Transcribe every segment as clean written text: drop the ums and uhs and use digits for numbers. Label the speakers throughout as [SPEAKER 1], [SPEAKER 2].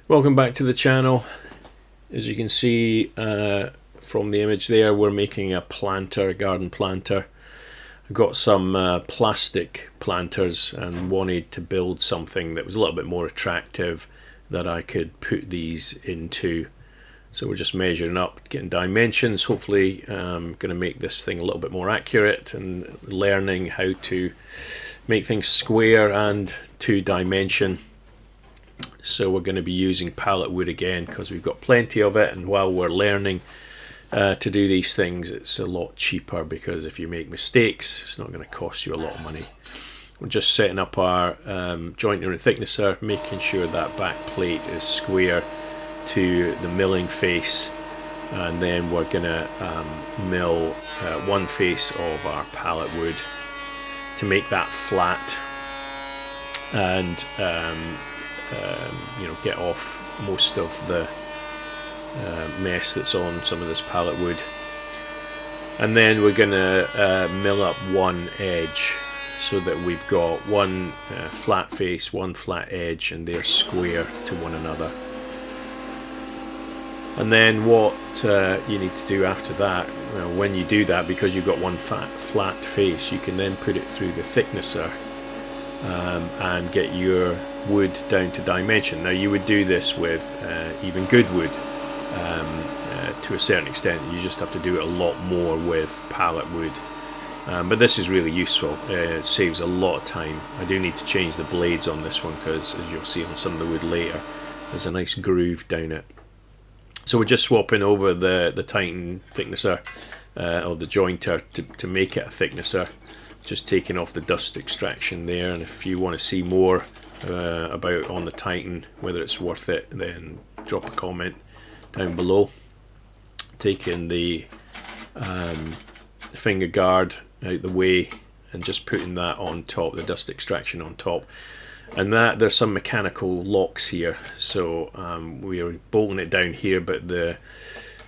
[SPEAKER 1] Welcome back to the channel. As you can see from the image there, we're making a planter, a garden planter. I've got some plastic planters and wanted to build something that was a little bit more attractive that I could put these into. So we're just measuring up, getting dimensions. Hopefully going to make this thing a little bit more accurate and learning how to make things square and two dimension. So we're going to be using pallet wood again because we've got plenty of it, and while we're learning to do these things, it's a lot cheaper because if you make mistakes it's not going to cost you a lot of money. We're just setting up our jointer and thicknesser, making sure that back plate is square to the milling face, and then we're going to mill one face of our pallet wood to make that flat and get off most of the mess that's on some of this pallet wood. And then we're going to mill up one edge so that we've got one flat face, one flat edge, and they're square to one another. And then what you need to do after that, when you do that, because you've got one flat face, you can then put it through the thicknesser and get your wood down to dimension. Now you would do this with even good wood to a certain extent. You just have to do it a lot more with pallet wood, but this is really useful. It saves a lot of time. I do need to change the blades on this one because, as you'll see on some of the wood later, there's a nice groove down it. So we're just swapping over the Titan thicknesser or the jointer to make it a thicknesser. Just taking off the dust extraction there, and if you want to see more about on the Titan, whether it's worth it, then drop a comment down below. Taking the finger guard out the way and just putting that on top, the dust extraction on top. And that there's some mechanical locks here, so we're bolting it down here, but the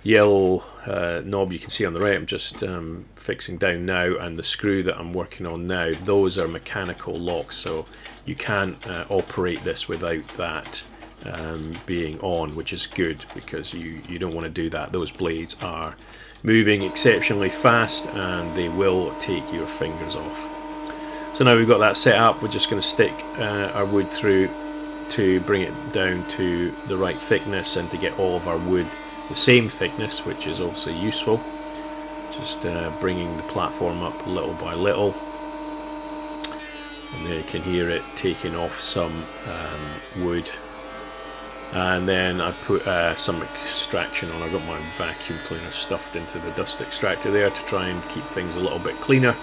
[SPEAKER 1] yellow knob you can see on the right, I'm just fixing down now, and the screw that I'm working on now, those are mechanical locks, so you can't operate this without that being on, which is good because you don't want to do that. Those blades are moving exceptionally fast and they will take your fingers off. So now we've got that set up, we're just going to stick our wood through to bring it down to the right thickness and to get all of our wood the same thickness, which is obviously useful. Just bringing the platform up little by little, and there you can hear it taking off some wood. And then I put some extraction on. I got my vacuum cleaner stuffed into the dust extractor there to try and keep things a little bit cleaner.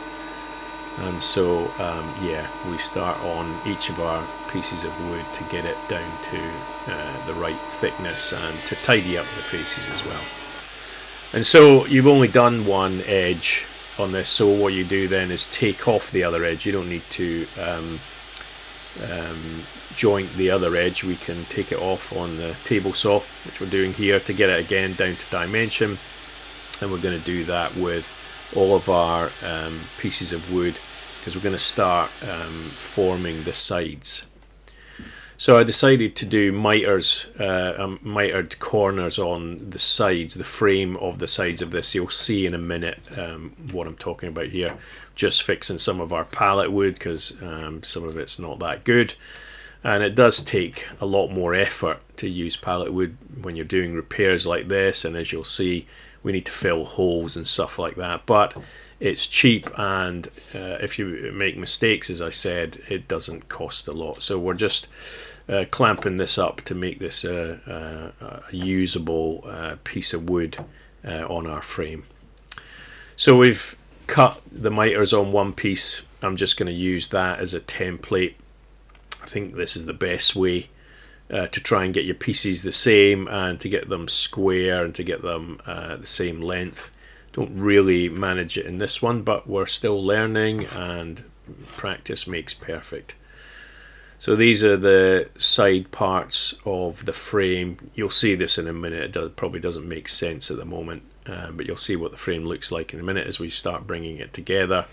[SPEAKER 1] And so yeah, we start on each of our pieces of wood to get it down to the right thickness and to tidy up the faces as well. And so you've only done one edge on this, so what you do then is take off the other edge. You don't need to joint the other edge. We can take it off on the table saw, which we're doing here, to get it again down to dimension. And we're going to do that with all of our pieces of wood, because we're going to start forming the sides. So I decided to do miters, mitered corners on the sides, the frame of the sides of this. You'll see in a minute what I'm talking about here. Just fixing some of our pallet wood because some of it's not that good, and it does take a lot more effort to use pallet wood when you're doing repairs like this, and as you'll see, we need to fill holes and stuff like that, but it's cheap, and if you make mistakes, as I said, it doesn't cost a lot. So we're just clamping this up to make this a usable piece of wood on our frame. So we've cut the miters on one piece. I'm just going to use that as a template. I think this is the best way to try and get your pieces the same and to get them square and to get them the same length. Don't really manage it in this one, but we're still learning, and practice makes perfect. So these are the side parts of the frame. You'll see this in a minute. It probably doesn't make sense at the moment, but you'll see what the frame looks like in a minute as we start bringing it together.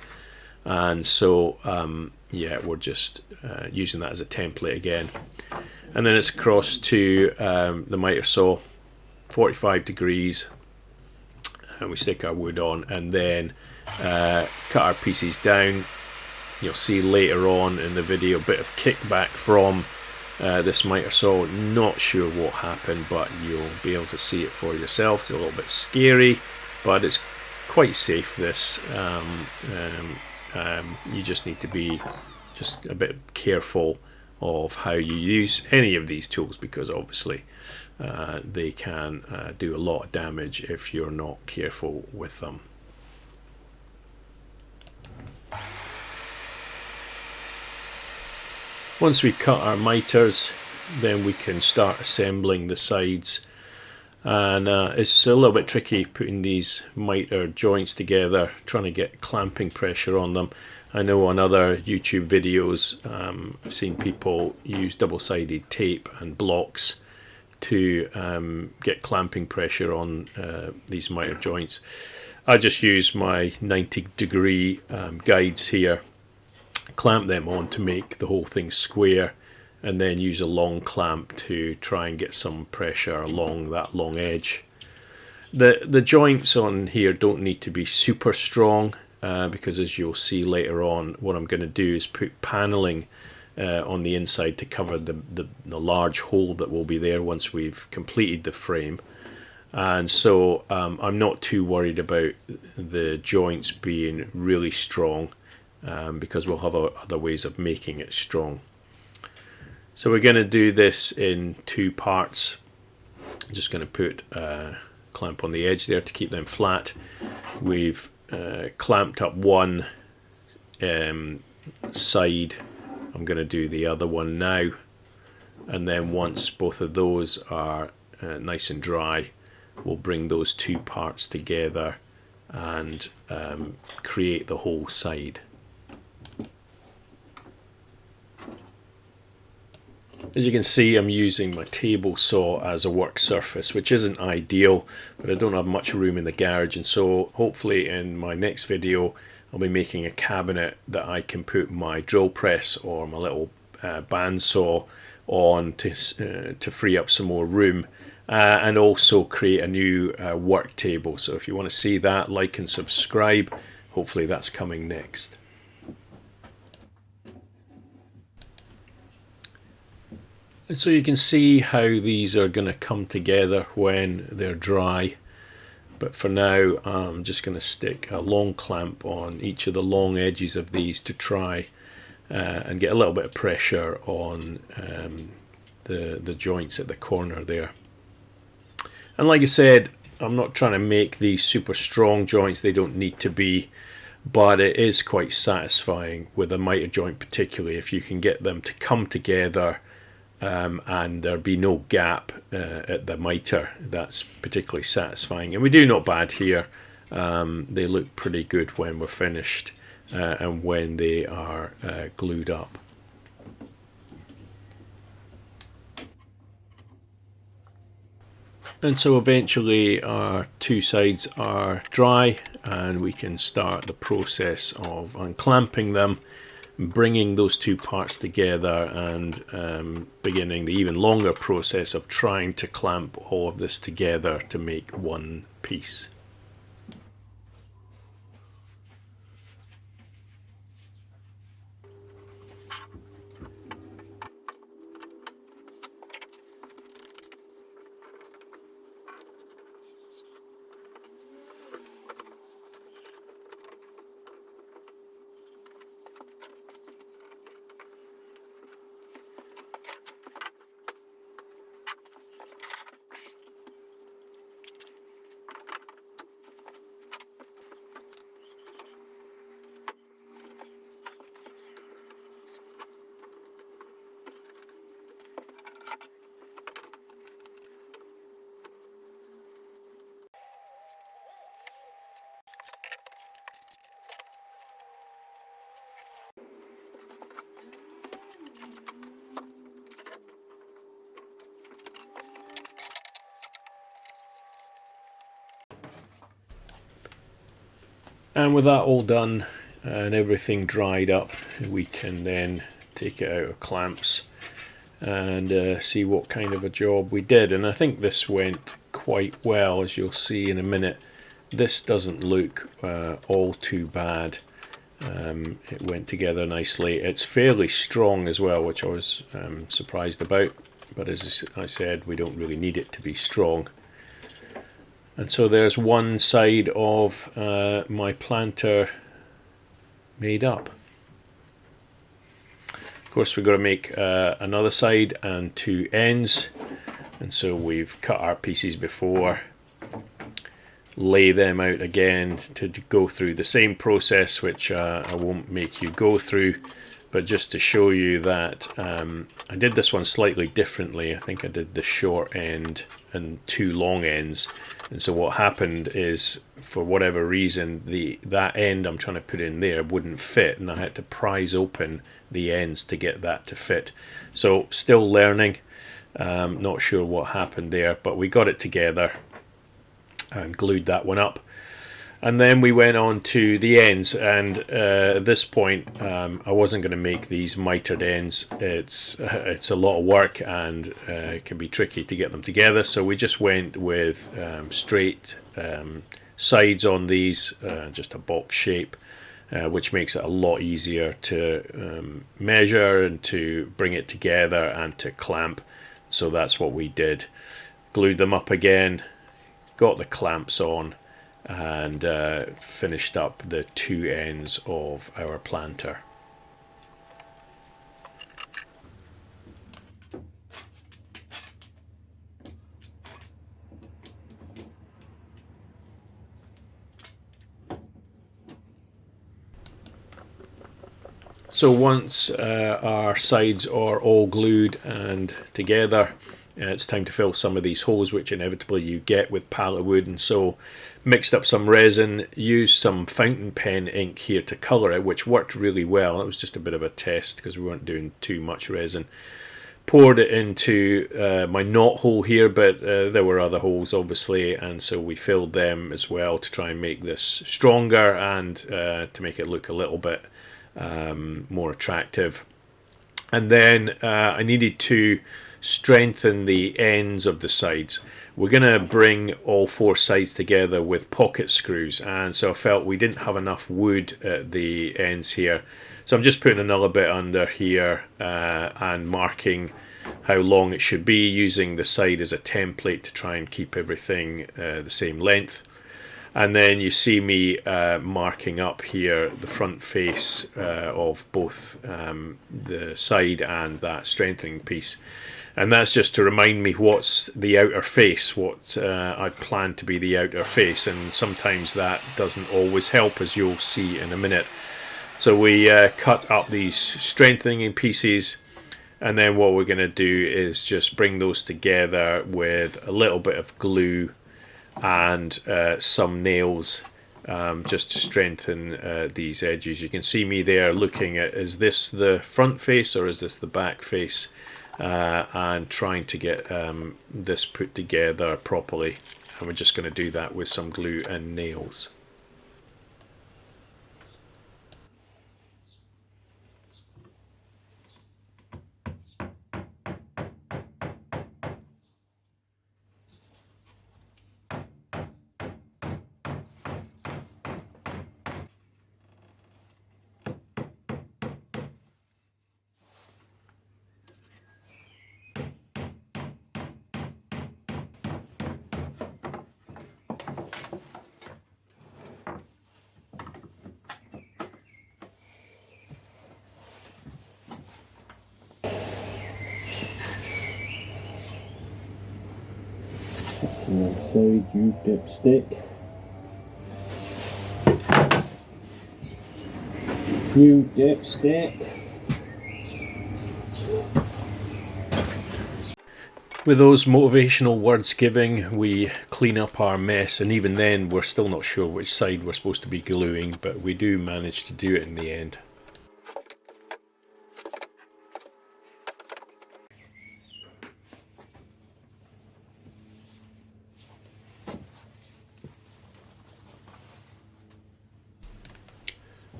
[SPEAKER 1] And so yeah, we're just using that as a template again. and then it's across to the miter saw, 45 degrees, and we stick our wood on, and then cut our pieces down. You'll see later on in the video a bit of kickback from this miter saw. Not sure what happened, but you'll be able to see it for yourself. It's a little bit scary, but it's quite safe. This you just need to be just a bit careful of how you use any of these tools, because obviously they can do a lot of damage if you're not careful with them. Once we cut our miters, then we can start assembling the sides, and it's a little bit tricky putting these miter joints together, trying to get clamping pressure on them. I know on other YouTube videos I've seen people use double-sided tape and blocks to get clamping pressure on these miter joints. I just use my 90-degree guides here, clamp them on to make the whole thing square, and then use a long clamp to try and get some pressure along that long edge. The joints on here don't need to be super strong, because as you'll see later on, what I'm going to do is put paneling on the inside to cover the large hole that will be there once we've completed the frame. And so I'm not too worried about the joints being really strong, because we'll have other ways of making it strong. So we're going to do this in two parts. I'm just going to put a clamp on the edge there to keep them flat. We've clamped up one side. I'm going to do the other one now, and then once both of those are nice and dry, we'll bring those two parts together and create the whole side. As you can see, I'm using my table saw as a work surface, which isn't ideal, but I don't have much room in the garage, and so hopefully in my next video I'll be making a cabinet that I can put my drill press or my little bandsaw on to free up some more room, and also create a new work table. So if you want to see that, like and subscribe. Hopefully that's coming next. And so you can see how these are going to come together when they're dry. But for now, I'm just going to stick a long clamp on each of the long edges of these to try and get a little bit of pressure on the joints at the corner there. And like I said, I'm not trying to make these super strong joints. They don't need to be, but it is quite satisfying with a miter joint, particularly if you can get them to come together and there be no gap at the miter. That's particularly satisfying, and we do not bad here. They look pretty good when we're finished and when they are glued up. And so eventually our two sides are dry, and we can start the process of unclamping them, bringing those two parts together, and beginning the even longer process of trying to clamp all of this together to make one piece. And with that all done and everything dried up, we can then take it out of clamps and see what kind of a job we did. And I think this went quite well, as you'll see in a minute. This doesn't look all too bad. It went together nicely. It's fairly strong as well, which I was surprised about, but as I said, we don't really need it to be strong. And so there's one side of my planter made up. Of course, we've got to make another side and two ends, and so we've cut our pieces before, lay them out again to go through the same process, which I won't make you go through, but just to show you that I did this one slightly differently. I think I did the short end and two long ends, and so what happened is, for whatever reason, that end I'm trying to put in there wouldn't fit, and I had to prise open the ends to get that to fit. So still learning, not sure what happened there, but we got it together and glued that one up. And then we went on to the ends, and at this point I wasn't going to make these mitered ends. It's a lot of work, and it can be tricky to get them together, so we just went with straight sides on these, just a box shape, which makes it a lot easier to measure and to bring it together and to clamp. So that's what we did. Glued them up again, got the clamps on, and finished up the two ends of our planter. So once our sides are all glued and together, it's time to fill some of these holes, which inevitably you get with pallet wood. And so mixed up some resin, used some fountain pen ink here to colour it, which worked really well. It was just a bit of a test because we weren't doing too much resin. Poured it into my knot hole here, but there were other holes obviously, and so we filled them as well to try and make this stronger and to make it look a little bit more attractive. And then I needed to strengthen the ends of the sides. We're going to bring all four sides together with pocket screws, and so I felt we didn't have enough wood at the ends here, so I'm just putting another bit under here and marking how long it should be, using the side as a template to try and keep everything the same length. And then you see me marking up here the front face of both the side and that strengthening piece. And that's just to remind me what's the outer face, what I've planned to be the outer face, and sometimes that doesn't always help, as you'll see in a minute. So we cut up these strengthening pieces, and then what we're going to do is just bring those together with a little bit of glue and some nails, just to strengthen these edges. You can see me there looking at, is this the front face or is this the back face, and trying to get this put together properly. And we're just going to do that with some glue and nails. Side you dipstick. You dipstick. With those motivational words giving, we clean up our mess, and even then we're still not sure which side we're supposed to be gluing, but we do manage to do it in the end.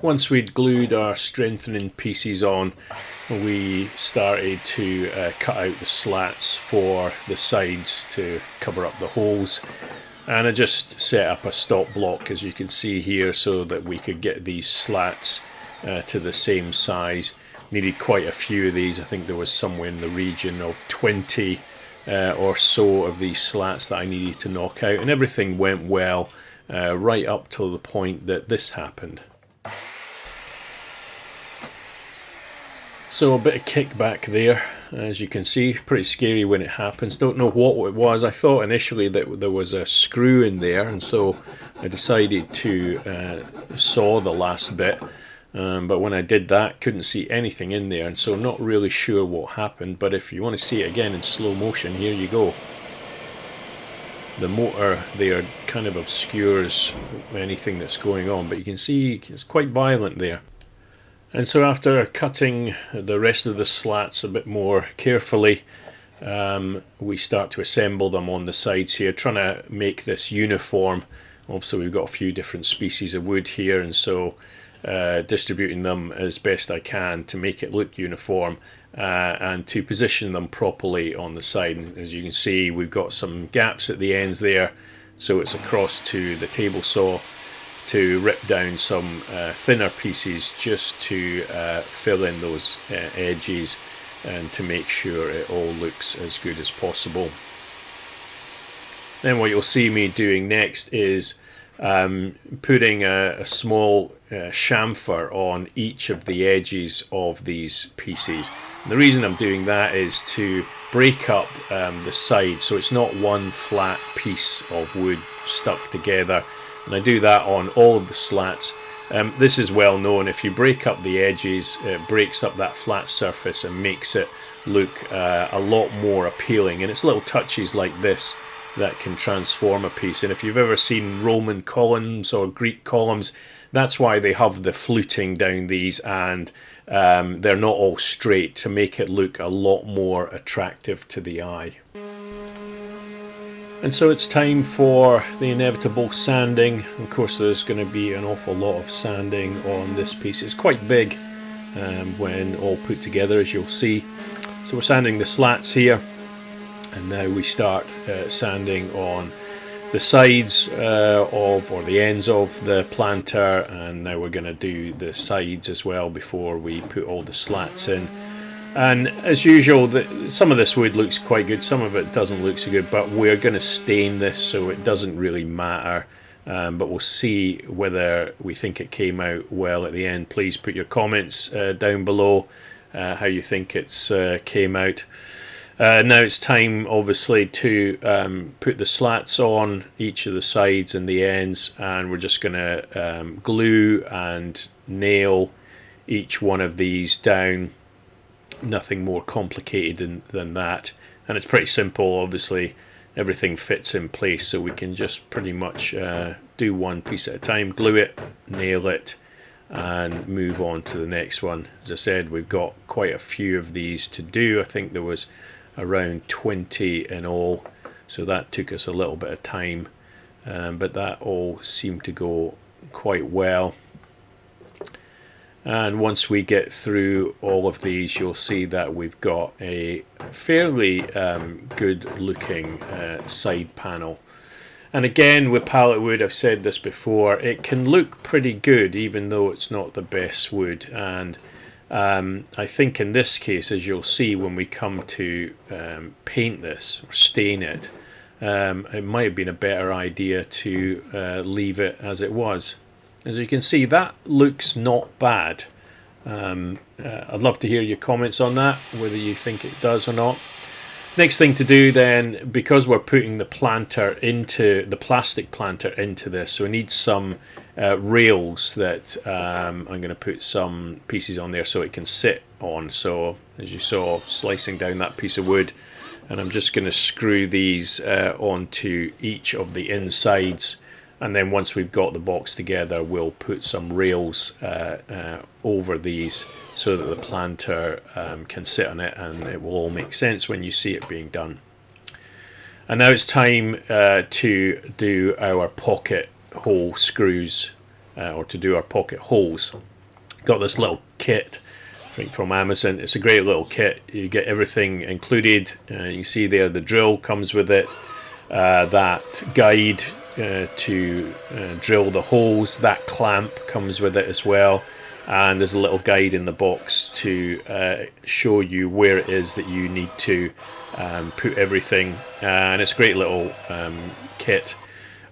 [SPEAKER 1] Once we'd glued our strengthening pieces on, we started to cut out the slats for the sides to cover up the holes, and I just set up a stop block, as you can see here, so that we could get these slats to the same size. Needed quite a few of these. I think there was somewhere in the region of 20 or so of these slats that I needed to knock out, and everything went well right up till the point that this happened. So a bit of kickback there, as you can see. Pretty scary when it happens. Don't know what it was. I thought initially that there was a screw in there, and so I decided to saw the last bit. But when I did that, couldn't see anything in there, and so I'm not really sure what happened. But if you want to see it again in slow motion, here you go. The motor there kind of obscures anything that's going on, but you can see it's quite violent there. And so after cutting the rest of the slats a bit more carefully, we start to assemble them on the sides here, trying to make this uniform. Obviously we've got a few different species of wood here, and so distributing them as best I can to make it look uniform and to position them properly on the side. And as you can see, we've got some gaps at the ends there, so it's across to the table saw to rip down some thinner pieces just to fill in those edges and to make sure it all looks as good as possible. Then what you'll see me doing next is putting a small chamfer on each of the edges of these pieces. And the reason I'm doing that is to break up the side, so it's not one flat piece of wood stuck together. And I do that on all of the slats. This is well known. If you break up the edges, it breaks up that flat surface and makes it look a lot more appealing. And it's little touches like this that can transform a piece. And if you've ever seen Roman columns or Greek columns, that's why they have the fluting down these, and they're not all straight, to make it look a lot more attractive to the eye. And so it's time for the inevitable sanding. Of course, there's going to be an awful lot of sanding on this piece. It's quite big when all put together, as you'll see. So we're sanding the slats here, and now we start sanding on the sides or the ends of the planter, and now we're going to do the sides as well before we put all the slats in. And as usual, some of this wood looks quite good, some of it doesn't look so good, but we're going to stain this, so it doesn't really matter. But we'll see whether we think it came out well at the end. Please put your comments down below how you think it's came out. Now it's time, obviously, to put the slats on each of the sides and the ends, and we're just going to glue and nail each one of these down. Nothing more complicated than that, and it's pretty simple. Obviously everything fits in place, so we can just pretty much do one piece at a time, glue it, nail it, and move on to the next one. As I said, we've got quite a few of these to do. I think there was around 20 in all, so that took us a little bit of time, but that all seemed to go quite well. And once we get through all of these, you'll see that we've got a fairly good looking side panel. And again, with pallet wood, I've said this before, it can look pretty good even though it's not the best wood. And I think in this case, as you'll see when we come to paint this or stain it, it might have been a better idea to leave it as it was. As you can see, that looks not bad. I'd love to hear your comments on that, whether you think it does or not. Next thing to do then, because we're putting the planter into the plastic planter into this, so we need some rails that I'm going to put some pieces on there so it can sit on. So as you saw, slicing down that piece of wood, and I'm just going to screw these onto each of the insides. And then once we've got the box together, we'll put some rails over these so that the planter can sit on it, and it will all make sense when you see it being done. And now it's time to do our pocket hole screws, or to do our pocket holes. Got this little kit right from Amazon. It's a great little kit. You get everything included. You see there the drill comes with it, that guide to drill the holes, that clamp comes with it as well, and there's a little guide in the box to show you where it is that you need to put everything, and it's a great little kit.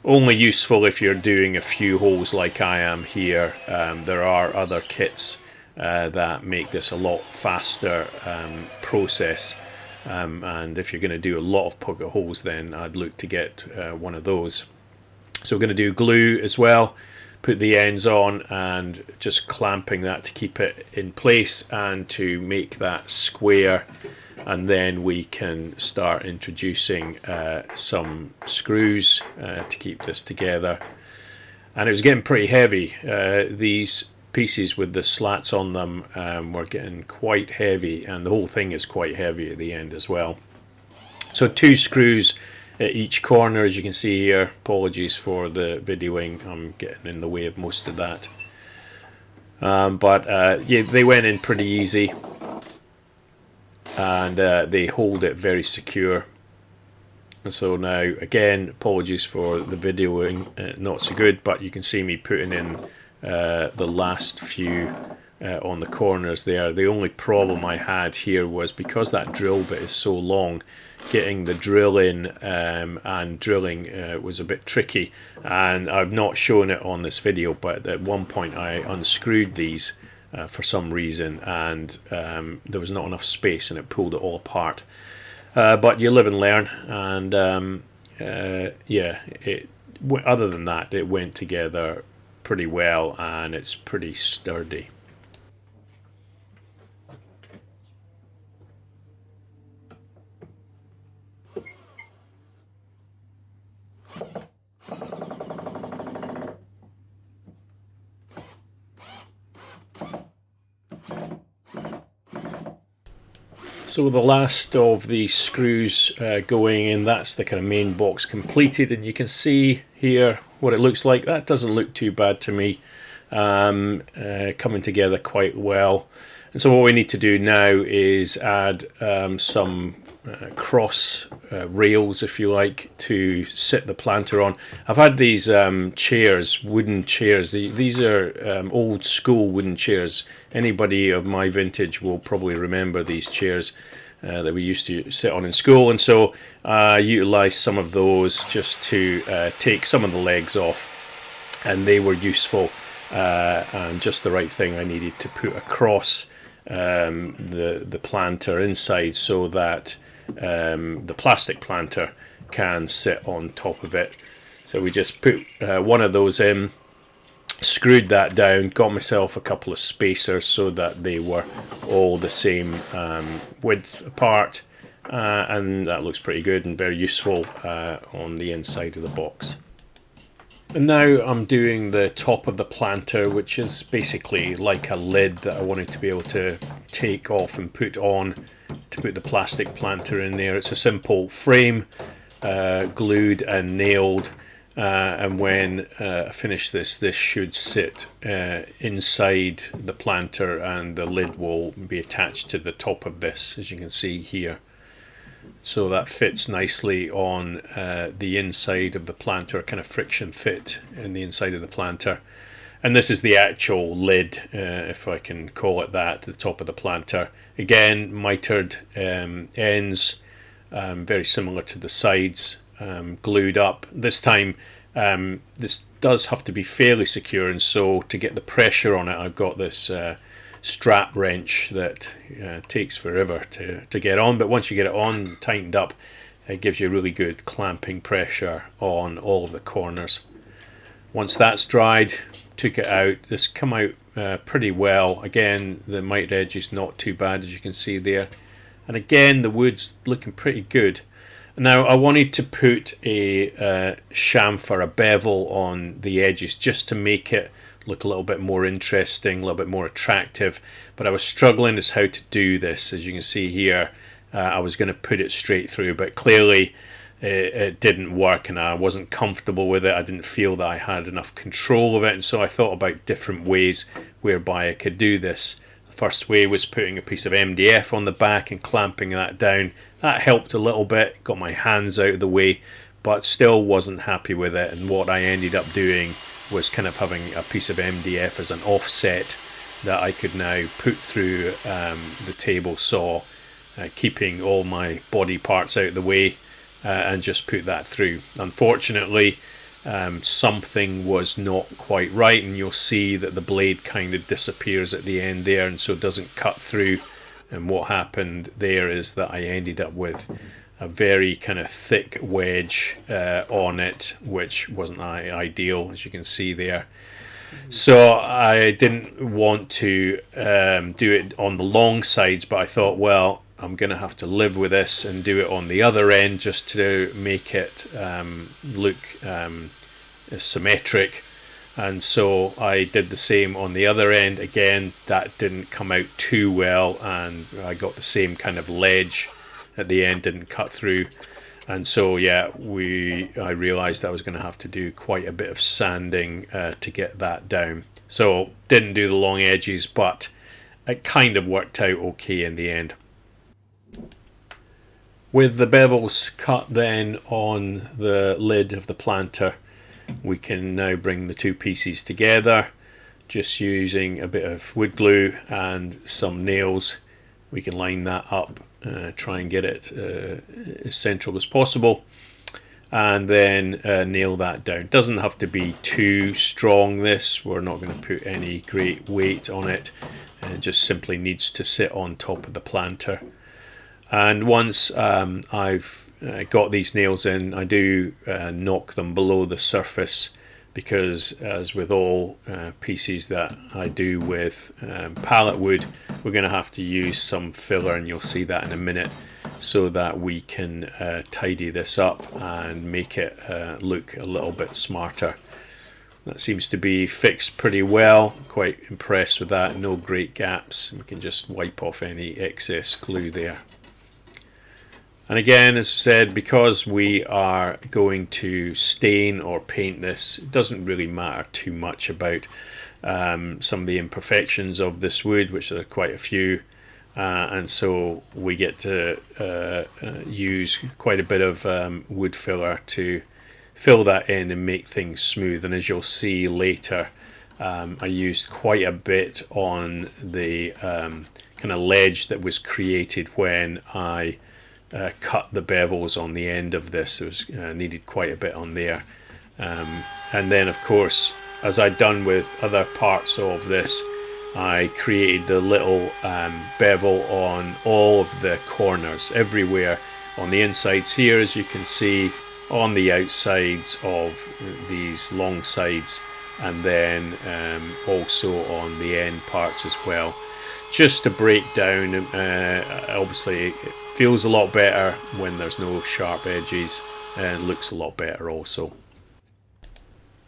[SPEAKER 1] Only useful if you're doing a few holes like I am here. There are other kits that make this a lot faster process, and if you're going to do a lot of pocket holes, then I'd look to get one of those. So we're going to do glue as well, put the ends on and just clamping that to keep it in place and to make that square, and then we can start introducing some screws to keep this together. And it was getting pretty heavy. These pieces with the slats on them were getting quite heavy, and the whole thing is quite heavy at the end as well. So 2 screws at each corner, as you can see here. Apologies for the videoing, I'm getting in the way of most of that. Yeah, they went in pretty easy, and they hold it very secure. And so now, again, apologies for the videoing, not so good, but you can see me putting in the last few on the corners there. The only problem I had here was because that drill bit is so long, getting the drill in and drilling was a bit tricky, and I've not shown it on this video, but at one point I unscrewed these for some reason, and there was not enough space and it pulled it all apart. But you live and learn, and yeah, other than that, it went together pretty well and it's pretty sturdy. So the last of the screws going in, that's the kind of main box completed, and you can see here what it looks like. That doesn't look too bad to me, coming together quite well. And so what we need to do now is add some cross rails, if you like, to sit the planter on. I've had these chairs, wooden chairs. These are old school wooden chairs. Anybody of my vintage will probably remember these chairs that we used to sit on in school, and so I utilised some of those just to take some of the legs off, and they were useful and just the right thing I needed to put across the planter inside, so that the plastic planter can sit on top of it. So we just put one of those in, screwed that down, got myself a couple of spacers so that they were all the same width apart, and that looks pretty good and very useful on the inside of the box. And now I'm doing the top of the planter, which is basically like a lid that I wanted to be able to take off and put on to put the plastic planter in there. It's a simple frame, glued and nailed, and when I finish this, this should sit inside the planter, and the lid will be attached to the top of this, as you can see here. So that fits nicely on the inside of the planter, kind of friction fit in the inside of the planter. And this is the actual lid, if I can call it that, to the top of the planter. Again, mitered ends, very similar to the sides, glued up. This time, this does have to be fairly secure, and so to get the pressure on it, I've got this strap wrench that takes forever to get on, but once you get it on, tightened up, it gives you really good clamping pressure on all of the corners. Once that's dried, took it out. This come out pretty well. Again, the mitered edge is not too bad, as you can see there, and again the wood's looking pretty good. Now I wanted to put a chamfer, a bevel on the edges, just to make it look a little bit more interesting, a little bit more attractive, but I was struggling as how to do this. As you can see here, I was going to put it straight through, but clearly it didn't work, and I wasn't comfortable with it. I didn't feel that I had enough control of it, and so I thought about different ways whereby I could do this. I First way was putting a piece of MDF on the back and clamping that down. That helped a little bit, got my hands out of the way, but still wasn't happy with it. And what I ended up doing was kind of having a piece of MDF as an offset that I could now put through the table saw, keeping all my body parts out of the way, and just put that through. Unfortunately, something was not quite right, and you'll see that the blade kind of disappears at the end there, and so it doesn't cut through. And what happened there is that I ended up with a very kind of thick wedge on it, which wasn't ideal, as you can see there. So I didn't want to do it on the long sides, but I thought, well, I'm going to have to live with this and do it on the other end just to make it look symmetric. And so I did the same on the other end. Again, that didn't come out too well, and I got the same kind of ledge at the end, didn't cut through. And so yeah, I realized I was going to have to do quite a bit of sanding to get that down. So didn't do the long edges, but it kind of worked out okay in the end. With the bevels cut then on the lid of the planter, we can now bring the two pieces together just using a bit of wood glue and some nails. We can line that up, try and get it as central as possible, and then nail that down. Doesn't have to be too strong, this. We're not going to put any great weight on it. It just simply needs to sit on top of the planter. And once I've got these nails in, I do knock them below the surface, because as with all pieces that I do with pallet wood, we're going to have to use some filler, and you'll see that in a minute, so that we can tidy this up and make it look a little bit smarter. That seems to be fixed pretty well. Quite impressed with that. No great gaps. We can just wipe off any excess glue there. And again, as I said, because we are going to stain or paint this, it doesn't really matter too much about some of the imperfections of this wood, which there are quite a few. And so we get to use quite a bit of wood filler to fill that in and make things smooth. And as you'll see later, I used quite a bit on the kind of ledge that was created when I cut the bevels on the end of this. There was needed quite a bit on there. And then of course, as I'd done with other parts of this, I created the little bevel on all of the corners, everywhere, on the insides here, as you can see, on the outsides of these long sides, and then also on the end parts as well, just to break down. Obviously it feels a lot better when there's no sharp edges, and looks a lot better also.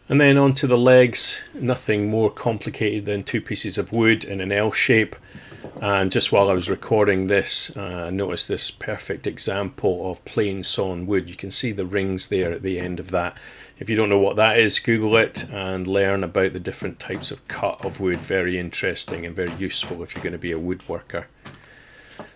[SPEAKER 1] And then onto the legs, nothing more complicated than two pieces of wood in an L shape. And just while I was recording this, I noticed this perfect example of plain sawn wood. You can see the rings there at the end of that. If you don't know what that is, Google it and learn about the different types of cut of wood. Very interesting and very useful if you're going to be a woodworker.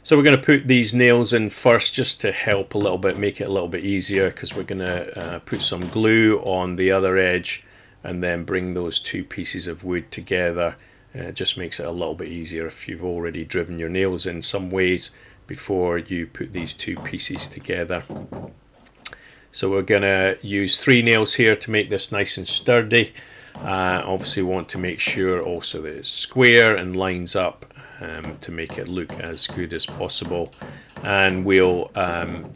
[SPEAKER 1] So we're going to put these nails in first, just to help a little bit, make it a little bit easier, because we're going to put some glue on the other edge and then bring those two pieces of wood together. It just makes it a little bit easier if you've already driven your nails in some ways before you put these two pieces together. So we're going to use 3 nails here to make this nice and sturdy. Obviously want to make sure also that it's square and lines up to make it look as good as possible. And we'll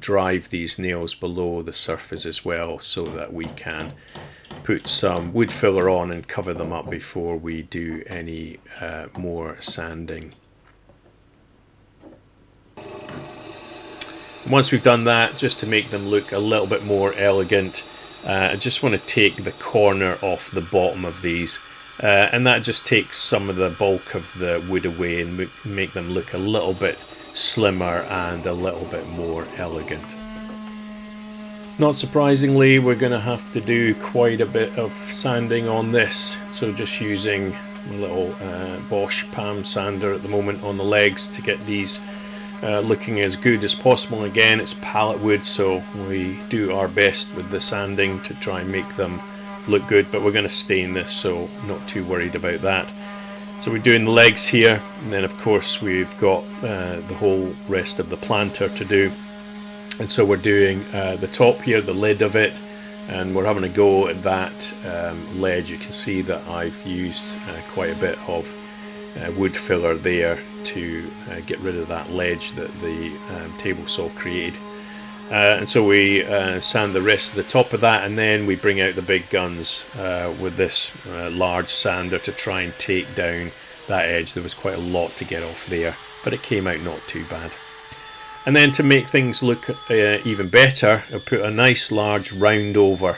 [SPEAKER 1] drive these nails below the surface as well, so that we can put some wood filler on and cover them up before we do any more sanding. Once we've done that, just to make them look a little bit more elegant, I just want to take the corner off the bottom of these, and that just takes some of the bulk of the wood away and make them look a little bit slimmer and a little bit more elegant. Not surprisingly, we're going to have to do quite a bit of sanding on this, so just using my little Bosch palm sander at the moment on the legs to get these looking as good as possible. Again, it's pallet wood, so we do our best with the sanding to try and make them look good, but we're going to stain this, so not too worried about that. So we're doing the legs here, and then of course we've got the whole rest of the planter to do. And so we're doing the top here, the lid of it, and we're having a go at that ledge. You can see that I've used quite a bit of wood filler there to get rid of that ledge that the table saw created. And so we sand the rest of the top of that, and then we bring out the big guns with this large sander to try and take down that edge. There was quite a lot to get off there, but it came out not too bad. And then to make things look even better, I put a nice large round over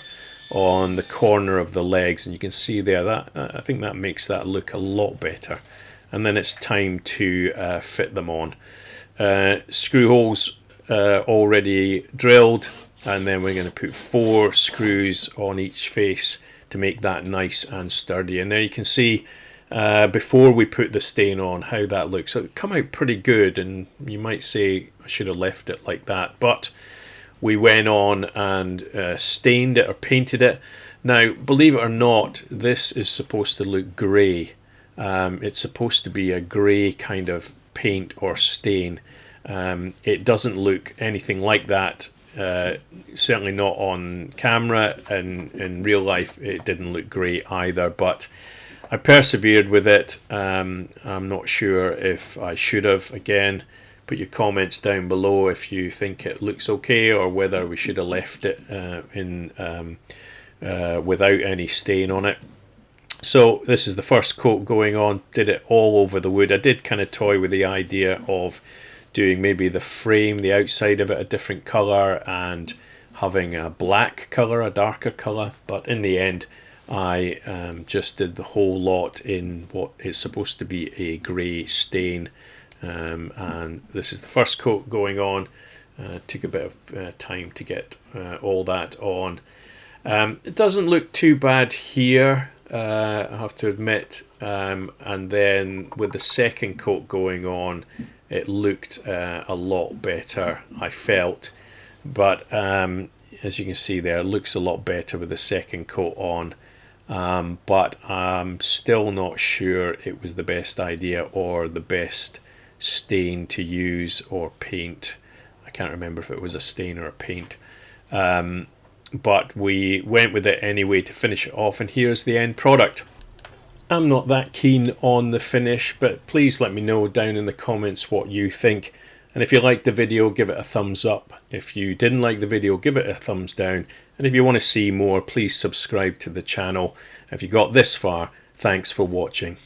[SPEAKER 1] on the corner of the legs, and you can see there that I think that makes that look a lot better. And then it's time to fit them on. Screw holes already drilled, and then we're going to put 4 screws on each face to make that nice and sturdy. And there you can see before we put the stain on how that looks. So it come out pretty good, and you might say I should have left it like that, but we went on and stained it or painted it. Now, believe it or not, this is supposed to look grey. It's supposed to be a grey kind of paint or stain. It doesn't look anything like that, certainly not on camera, and in real life it didn't look great either, but I persevered with it. I'm not sure if I should have. Again, put your comments down below if you think it looks okay, or whether we should have left it without any stain on it. So this is the first coat going on. Did it all over the wood. I did kind of toy with the idea of doing maybe the frame, the outside of it, a different colour, and having a black colour, a darker colour, but in the end I just did the whole lot in what is supposed to be a grey stain, and this is the first coat going on. Took a bit of time to get all that on. It doesn't look too bad here, I have to admit, and then with the second coat going on it looked a lot better, I felt, but as you can see there, it looks a lot better with the second coat on, but I'm still not sure it was the best idea or the best stain to use or paint. I can't remember if it was a stain or a paint, but we went with it anyway to finish it off, and here's the end product. I'm not that keen on the finish, but please let me know down in the comments what you think. And if you liked the video, give it a thumbs up. If you didn't like the video, give it a thumbs down. And if you want to see more, please subscribe to the channel. If you got this far, thanks for watching.